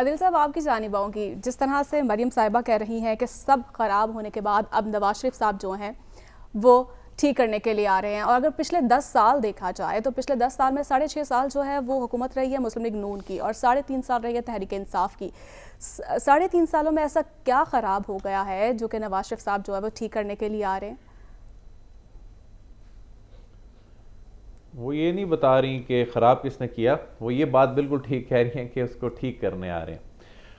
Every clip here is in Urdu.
عادل صاحب آپ کی جانب آؤں گی، جس طرح سے مریم صاحبہ کہہ رہی ہیں کہ سب خراب ہونے کے بعد اب نواز شریف صاحب جو ہیں وہ ٹھیک کرنے کے لیے آ رہے ہیں، اور اگر پچھلے 10 سال دیکھا جائے تو پچھلے 10 سال میں 6.5 سال جو ہے وہ حکومت رہی ہے مسلم لیگ نون کی، اور 3.5 سال رہی ہے تحریک انصاف کی. 3.5 سالوں میں ایسا کیا خراب ہو گیا ہے جو کہ نواز شریف صاحب جو ہے وہ ٹھیک کرنے کے لیے آ رہے ہیں؟ وہ یہ نہیں بتا رہی کہ خراب کس نے کیا، وہ یہ بات بالکل ٹھیک کہہ رہی ہیں کہ اس کو ٹھیک کرنے آ رہے ہیں.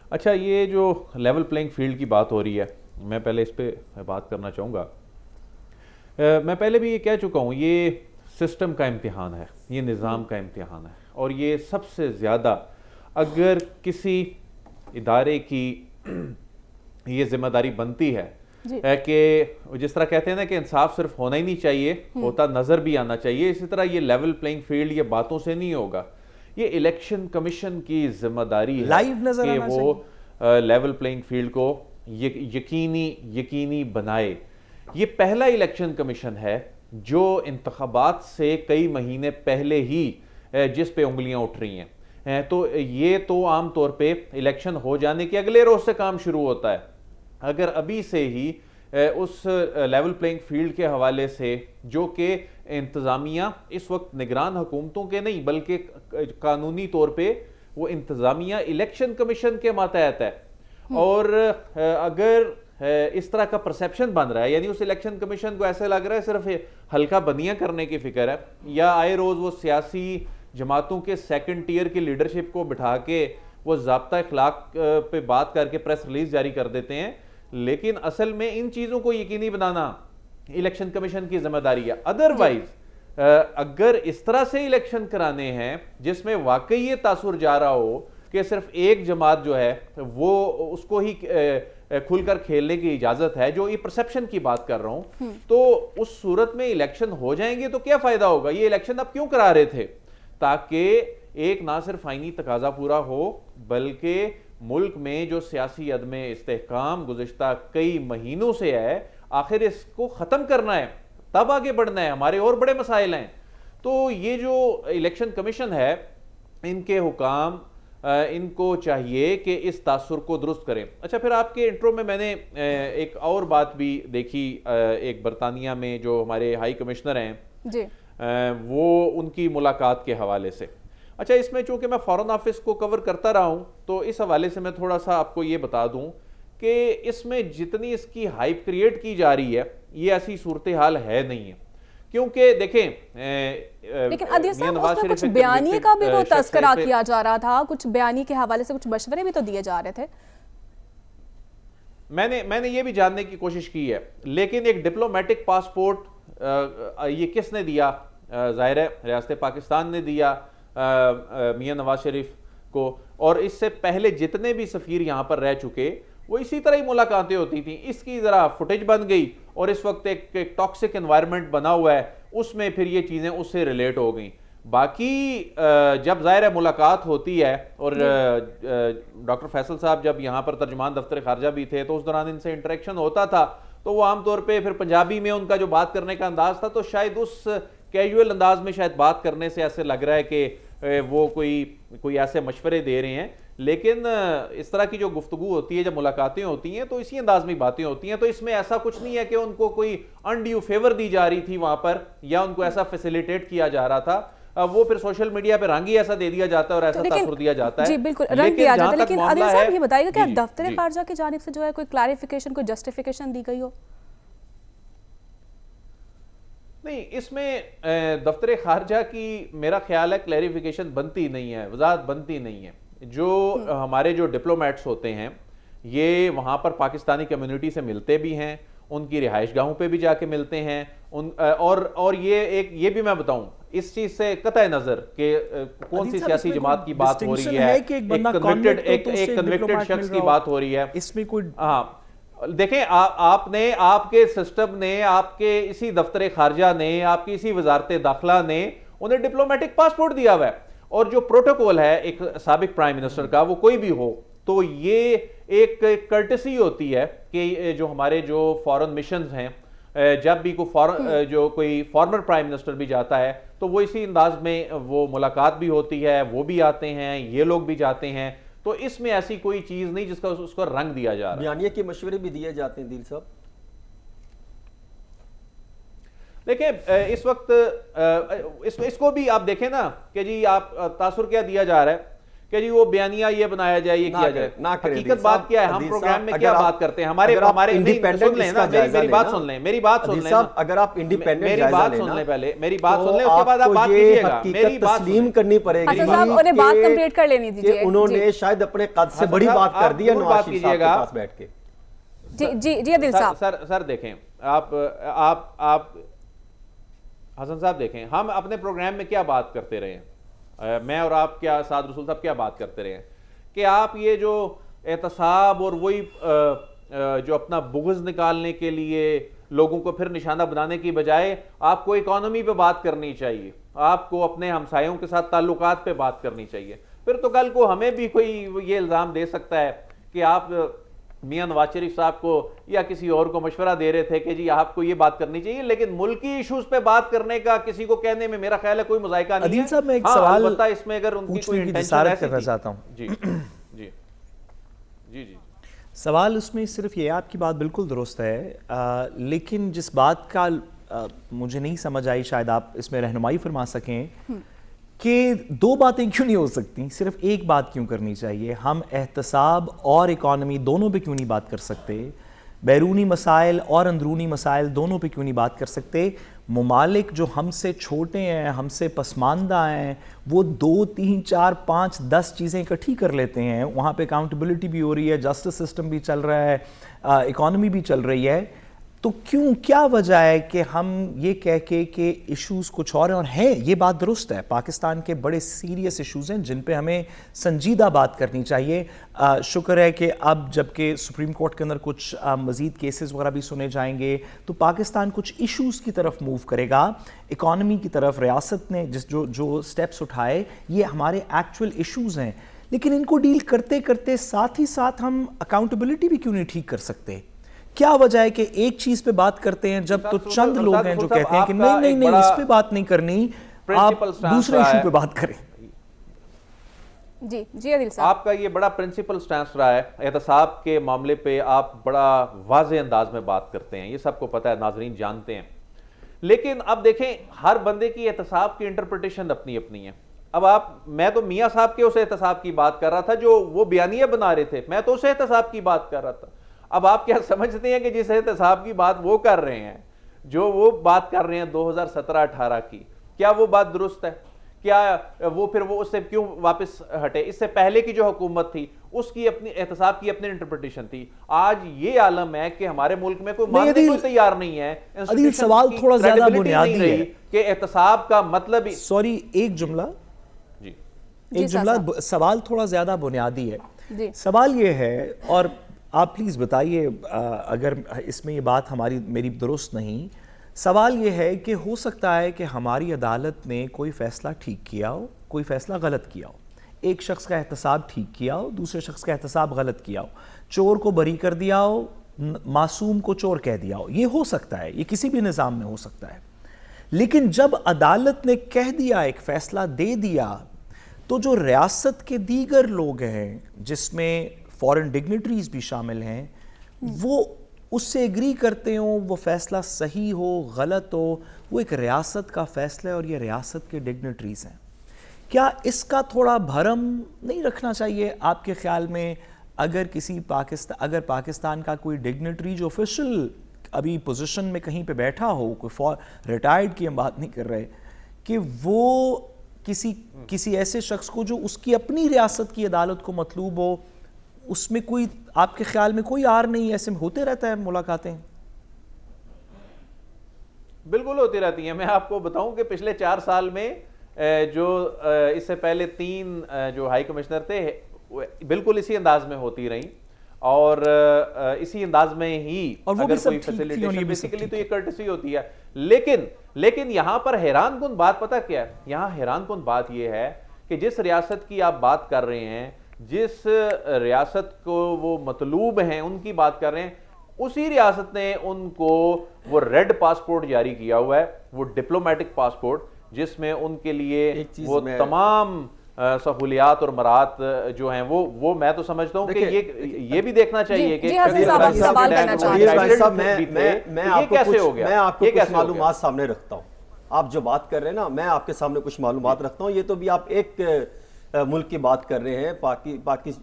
اچھا، یہ جو لیول پلینگ فیلڈ کی بات ہو رہی ہے، میں پہلے اس پہ بات کرنا چاہوں گا. میں پہلے بھی یہ کہہ چکا ہوں، یہ سسٹم کا امتحان ہے، یہ نظام کا امتحان ہے، اور یہ سب سے زیادہ اگر کسی ادارے کی یہ ذمہ داری بنتی ہے کہ جس طرح کہتے ہیں نا کہ انصاف صرف ہونا ہی نہیں چاہیے، ہوتا نظر بھی آنا چاہیے، اسی طرح یہ لیول پلینگ فیلڈ یہ باتوں سے نہیں ہوگا. یہ الیکشن کمیشن کی ذمہ داری ہے کہ وہ لیول پلینگ فیلڈ کو یقینی بنائے. یہ پہلا الیکشن کمیشن ہے جو انتخابات سے کئی مہینے پہلے ہی جس پہ انگلیاں اٹھ رہی ہیں. تو یہ تو عام طور پہ الیکشن ہو جانے کے اگلے روز سے کام شروع ہوتا ہے. اگر ابھی سے ہی اس لیول پلینگ فیلڈ کے حوالے سے، جو کہ انتظامیہ اس وقت نگران حکومتوں کے نہیں بلکہ قانونی طور پہ وہ انتظامیہ الیکشن کمیشن کے ماتحت ہے، اور اگر اس طرح کا پرسیپشن بن رہا ہے، یعنی اس الیکشن کمیشن کو ایسا لگ رہا ہے صرف ہلکا بندیاں کرنے کی فکر ہے، یا آئے روز وہ سیاسی جماعتوں کے سیکنڈ ٹیئر کی لیڈرشپ کو بٹھا کے وہ ضابطہ اخلاق پہ بات کر کے پریس ریلیز جاری کر دیتے ہیں. لیکن اصل میں ان چیزوں کو یقینی بنانا الیکشن کمیشن کی ذمہ داری ہے. ادروائز اگر اس طرح سے الیکشن کرانے ہیں جس میں واقعی یہ تاثر جا رہا ہو کہ صرف ایک جماعت جو ہے وہ اس کو ہی کھل کر کھیلنے کی اجازت ہے، جو یہ پرسیپشن کی بات کر رہا ہوں، تو اس صورت میں الیکشن ہو جائیں گے تو کیا فائدہ ہوگا؟ یہ الیکشن اب کیوں کرا رہے تھے؟ تاکہ ایک نہ صرف آئینی تقاضا پورا ہو، بلکہ ملک میں جو سیاسی عدم استحکام گزشتہ کئی مہینوں سے ہے، آخر اس کو ختم کرنا ہے، تب آگے بڑھنا ہے. ہمارے اور بڑے مسائل ہیں. تو یہ جو الیکشن کمیشن ہے، ان کے حکام ان کو چاہیے کہ اس تاثر کو درست کریں. اچھا، پھر آپ کے انٹرو میں نے ایک اور بات بھی دیکھی، ایک برطانیہ میں جو ہمارے ہائی کمشنر ہیں جی، وہ ان کی ملاقات کے حوالے سے. اچھا، اس میں چونکہ میں فارن آفس کو کور کرتا رہا ہوں تو اس حوالے سے میں تھوڑا سا آپ کو یہ بتا دوں کہ اس میں جتنی اس کی ہائپ کریٹ کی جا رہی ہے، یہ ایسی صورتحال ہے نہیں ہے. کیونکہ دیکھیں، لیکن عادل صاحب اس میں کچھ بیانی کا بھی تو تذکرہ کیا جا رہا تھا، کچھ بیانی کے حوالے سے کچھ مشورے بھی تو دیے جا رہے تھے. میں نے یہ بھی جاننے کی کوشش کی ہے، لیکن ایک ڈپلومیٹک پاسپورٹ یہ کس نے دیا؟ ظاہر ہے ریاست پاکستان نے دیا میاں نواز شریف کو، اور اس سے پہلے جتنے بھی سفیر یہاں پر رہ چکے وہ اسی طرح ہی ملاقاتیں ہوتی تھیں. اس کی ذرا فوٹیج بن گئی اور اس وقت ایک ٹاکسک انوائرمنٹ بنا ہوا ہے، اس میں پھر یہ چیزیں اس سے ریلیٹ ہو گئیں. باقی جب ظاہر ہے ملاقات ہوتی ہے، اور ڈاکٹر فیصل صاحب جب یہاں پر ترجمان دفتر خارجہ بھی تھے تو اس دوران ان سے انٹریکشن ہوتا تھا، تو وہ عام طور پہ پھر پنجابی میں ان کا جو بات کرنے کا انداز تھا، تو شاید اس کیجول انداز میں شاید بات کرنے سے ایسے لگ رہا ہے کہ وہ کوئی ایسے مشورے دے رہے ہیں. لیکن اس طرح کی جو گفتگو ہوتی ہے، جب ملاقاتیں ہوتی ہیں تو اسی انداز میں باتیں ہوتی ہیں. تو اس میں ایسا کچھ نہیں ہے کہ ان کو کوئی انڈیو فیور دی جا رہی تھی وہاں پر، یا ان کو ایسا فیسیلیٹیٹ کیا جا رہا تھا. وہ پھر سوشل میڈیا پہ رنگ ہی ایسا دے دیا جاتا ہے اور ایسا تاثر دیا جاتا ہے. جی بالکل رنگ دیا جاتا ہے. لیکن عادل صاحب یہ بتائیے گا کیا دفتر خارجہ کی جانب سے جو ہے کوئی کلیریفیکیشن، کوئی جسٹیفیکیشن دی گئی ہو؟ نہیں، اس میں دفتر خارجہ کی میرا خیال ہے کلیریفیکیشن بنتی نہیں ہے، وضاحت بنتی نہیں ہے. جو ہمارے جو ڈپلومیٹس ہوتے ہیں یہ وہاں پر پاکستانی کمیونٹی سے ملتے بھی ہیں، ان کی رہائش گاہوں پہ بھی جا کے ملتے ہیں، اور یہ بھی میں بتاؤں اس چیز سے قطع نظر کہ کون سی سیاسی جماعت کی بات ہو رہی ہے، ایک کنوکٹڈ شخص کی بات ہو رہی ہے. اس میں کوئی دیکھیں، آپ نے، آپ کے سسٹم نے، آپ کے اسی دفتر خارجہ نے، آپ کی اسی وزارت داخلہ نے انہیں ڈپلومیٹک پاسپورٹ دیا ہوا ہے. اور جو پروٹوکول ہے ایک سابق پرائم منسٹر کا، وہ کوئی بھی ہو، تو یہ ایک کرٹسی ہوتی ہے کہ جو ہمارے جو فارن مشنز ہیں، جب بھی کوئی فارمر پرائم منسٹر بھی جاتا ہے تو وہ اسی انداز میں وہ ملاقات بھی ہوتی ہے، وہ بھی آتے ہیں، یہ لوگ بھی جاتے ہیں. تو اس میں ایسی کوئی چیز نہیں جس کا اس کو رنگ دیا جا رہا ہے. بیانیے کے مشورے بھی دیے جاتے ہیں دل صاحب. دیکھیں اس وقت اس کو بھی آپ دیکھیں نا کہ جی آپ تاثر کیا دیا جا رہا ہے کہ جی وہ بیانیہ یہ بنایا جائے, یہ کیا جائے. حقیقت بات کیا ہے, ہم پروگرام میں کیا بات کرتے ہیں, ہمارے سن لیں نا, میری بات سن لیں, میری بات سن لیں, اگر آپ انڈیپینڈنٹ میری بات سن لیں, پہلے میری بات سن لیں, اس کے بعد آپ بات کیجئے گا. میری بات تسلیم کرنی پڑے گی انہیں بات کمپلیٹ کر لینی دیجیے کہ انہوں نے شاید اپنے قد سے بڑی بات کر دی ہے نواز شریف صاحب کے پاس بیٹھ کے. جی عادل صاحب. سر دیکھیں آپ حسن صاحب دیکھیں, ہم اپنے پروگرام میں کیا بات کرتے رہے ہیں, میں اور آپ کیا سعد رسول صاحب کیا بات کرتے رہے ہیں کہ آپ یہ جو احتساب اور وہی جو اپنا بغض نکالنے کے لیے لوگوں کو پھر نشانہ بنانے کی بجائے آپ کو اکانومی پہ بات کرنی چاہیے, آپ کو اپنے ہمسایوں کے ساتھ تعلقات پہ بات کرنی چاہیے. پھر تو کل کو ہمیں بھی کوئی یہ الزام دے سکتا ہے کہ آپ میاں نواز شریف صاحب کو یا کسی اور کو مشورہ دے رہے تھے کہ جی آپ کو یہ بات کرنی چاہیے, لیکن ملکی ایشوز پہ بات کرنے کا کسی کو کہنے میں میرا خیال ہے کوئی مذائقہ نہیں ہے. عدیل صاحب میں ایک سوال البتہ اس میں اگر ان کی کوئی جسارت کرنا چاہتا ہوں. جی جی جی جی سوال اس میں صرف یہ, آپ کی بات بالکل درست ہے, لیکن جس بات کا مجھے نہیں سمجھ آئی, شاید آپ اس میں رہنمائی فرما سکیں کہ دو باتیں کیوں نہیں ہو سکتی, صرف ایک بات کیوں کرنی چاہیے. ہم احتساب اور اکانومی دونوں پہ کیوں نہیں بات کر سکتے, بیرونی مسائل اور اندرونی مسائل دونوں پہ کیوں نہیں بات کر سکتے. ممالک جو ہم سے چھوٹے ہیں, ہم سے پسماندہ ہیں, وہ 2 3 4 5 10 چیزیں اکٹھی کر لیتے ہیں. وہاں پہ اکاؤنٹیبلٹی بھی ہو رہی ہے, جسٹس سسٹم بھی چل رہا ہے, اکانومی بھی چل رہی ہے. تو کیوں, کیا وجہ ہے کہ ہم یہ کہہ کے کہ ایشوز کچھ اور ہیں, اور ہیں یہ بات درست ہے, پاکستان کے بڑے سیریس ایشوز ہیں جن پہ ہمیں سنجیدہ بات کرنی چاہیے. شکر ہے کہ اب جب کہ سپریم کورٹ کے اندر کچھ مزید کیسز وغیرہ بھی سنے جائیں گے تو پاکستان کچھ ایشوز کی طرف موو کرے گا, اکانومی کی طرف. ریاست نے جو سٹیپس اٹھائے یہ ہمارے ایکچول ایشوز ہیں, لیکن ان کو ڈیل کرتے کرتے ساتھ ہی ساتھ ہم اکاؤنٹیبلٹی بھی کیوں نہیں ٹھیک کر سکتے. کیا وجہ ہے کہ ایک چیز پہ بات کرتے ہیں جب تو چند لوگ ہیں جو کہتے ہیں کہ نہیں اس پہ بات نہیں کرنی, آپ دوسرے ایشو پہ بات کریں. جی عادل صاحب, آپ کا یہ بڑا پرنسپل سٹانس رہا ہے, احتساب کے معاملے پہ آپ بڑا واضح انداز میں بات کرتے ہیں, یہ سب کو پتہ ہے, ناظرین جانتے ہیں. لیکن اب دیکھیں ہر بندے کی احتساب کی انٹرپریٹیشن اپنی اپنی ہے. اب میں تو میاں صاحب کے اس احتساب کی بات کر رہا تھا جو وہ بیانیہ بنا رہے تھے, میں تو اس احتساب کی بات کر رہا تھا. اب آپ کیا سمجھتے ہیں کہ جس احتساب کی بات وہ کر رہے ہیں, جو وہ بات کر رہے ہیں 2017-18 کی, کیا وہ بات درست ہے؟ کیا وہ پھر وہ اس سے کیوں واپس ہٹے؟ اس سے پہلے کی جو حکومت تھی اس کی اپنی احتساب کی اپنی انٹرپریٹیشن تھی. آج یہ عالم ہے کہ ہمارے ملک میں کوئی ماننے کو تیار نہیں ہے. عدیل سوال تھوڑا زیادہ بنیادی ہے کہ احتساب کا مطلب ہی, سوری ایک جملہ, سوال تھوڑا زیادہ بنیادی ہے. سوال یہ ہے, اور آپ پلیز بتائیے اگر اس میں یہ بات میری درست نہیں, سوال یہ ہے کہ ہو سکتا ہے کہ ہماری عدالت نے کوئی فیصلہ ٹھیک کیا ہو, کوئی فیصلہ غلط کیا ہو, ایک شخص کا احتساب ٹھیک کیا ہو, دوسرے شخص کا احتساب غلط کیا ہو, چور کو بری کر دیا ہو, معصوم کو چور کہہ دیا ہو, یہ ہو سکتا ہے, یہ کسی بھی نظام میں ہو سکتا ہے. لیکن جب عدالت نے کہہ دیا, ایک فیصلہ دے دیا, تو جو ریاست کے دیگر لوگ ہیں جس میں فورن ڈگنیٹریز بھی شامل ہیں, وہ اس سے ایگری کرتے ہوں, وہ فیصلہ صحیح ہو غلط ہو, وہ ایک ریاست کا فیصلہ ہے اور یہ ریاست کے ڈگنیٹریز ہیں. کیا اس کا تھوڑا بھرم نہیں رکھنا چاہیے آپ کے خیال میں, اگر پاکستان کا کوئی ڈگنیٹری جو آفیشل ابھی پوزیشن میں کہیں پہ بیٹھا ہو, کوئی ریٹائرڈ کی ہم بات نہیں کر رہے, کہ وہ کسی ایسے شخص کو جو اس کی اپنی ریاست کی عدالت کو مطلوب ہو, اس میں کوئی آپ کے خیال میں کوئی آر نہیں؟ ایسے ہوتے رہتا ہے ملاقاتیں؟ بالکل ہوتی رہتی ہیں. میں آپ کو بتاؤں کہ پچھلے 4 سال میں جو اس سے پہلے 3 جو ہائی کمشنر تھے بالکل اسی انداز میں ہوتی رہیں, اور اسی انداز میں ہی اگر کوئی فیسیلیٹیشن بیسیکلی تو یہ کرٹسی ہوتی ہے. لیکن یہاں پر حیران کن بات پتہ کیا ہے؟ یہاں حیران کن بات یہ ہے کہ جس ریاست کی آپ بات کر رہے ہیں, جس ریاست کو وہ مطلوب ہیں ان کی بات کر رہے ہیں, اسی ریاست نے ان کو وہ ریڈ پاسپورٹ جاری کیا ہوا ہے, وہ ڈپلومیٹک پاسپورٹ, جس میں ان کے لیے وہ تمام سہولیات اور مراعات جو ہیں وہ میں تو سمجھتا ہوں کہ یہ بھی دیکھنا چاہیے کہ میں آپ کو کچھ معلومات سامنے رکھتا ہوں. آپ جو بات کر رہے ہیں نا, میں آپ کے سامنے کچھ معلومات رکھتا ہوں. یہ تو بھی آپ ایک ملک کی بات کر رہے ہیں,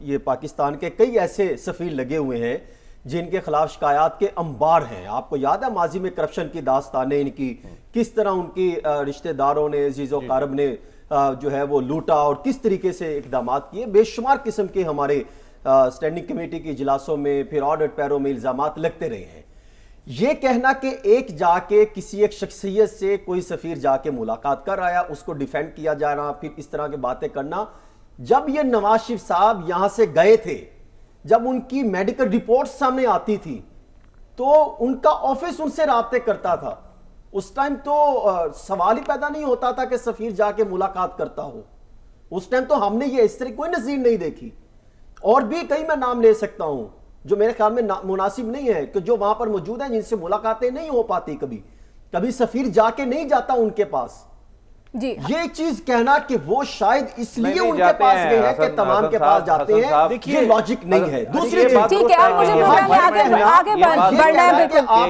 یہ پاکستان کے کئی ایسے سفیر لگے ہوئے ہیں جن کے خلاف شکایات کے انبار ہیں. آپ کو یاد ہے ماضی میں کرپشن کی داستانیں ان کی, کس طرح ان کی رشتہ داروں نے, عزیز و قارب نے جو ہے وہ لوٹا اور کس طریقے سے اقدامات کیے. بے شمار قسم کے ہمارے اسٹینڈنگ کمیٹی کی اجلاسوں میں پھر آڈٹ پیروں میں الزامات لگتے رہے ہیں. یہ کہنا کہ ایک جا کے کسی ایک شخصیت سے کوئی سفیر جا کے ملاقات کر آیا, اس کو ڈیفینڈ کیا جا رہا, پھر اس طرح کی باتیں کرنا. جب یہ نواز شریف صاحب یہاں سے گئے تھے, جب ان کی میڈیکل رپورٹ سامنے آتی تھی تو ان کا آفس ان سے رابطے کرتا تھا. اس ٹائم تو سوال ہی پیدا نہیں ہوتا تھا کہ سفیر جا کے ملاقات کرتا ہو. اس ٹائم تو ہم نے یہ اس طرح کوئی نظیر نہیں دیکھی. اور بھی کئی میں نام لے سکتا ہوں جو میرے خیال میں مناسب نہیں ہے کہ جو وہاں پر موجود ہیں, جن سے ملاقاتیں نہیں ہو پاتی, کبھی سفیر جا کے نہیں جاتا ان کے پاس. جی یہ چیز کہنا کہ وہ شاید اس لیے ان کے پاس گئے ہیں کہ تمام کے پاس جاتے ہیں, یہ لاجک نہیں ہے. دوسری چیز ٹھیک ہے, اب مجھے آگے بڑھنا ہے.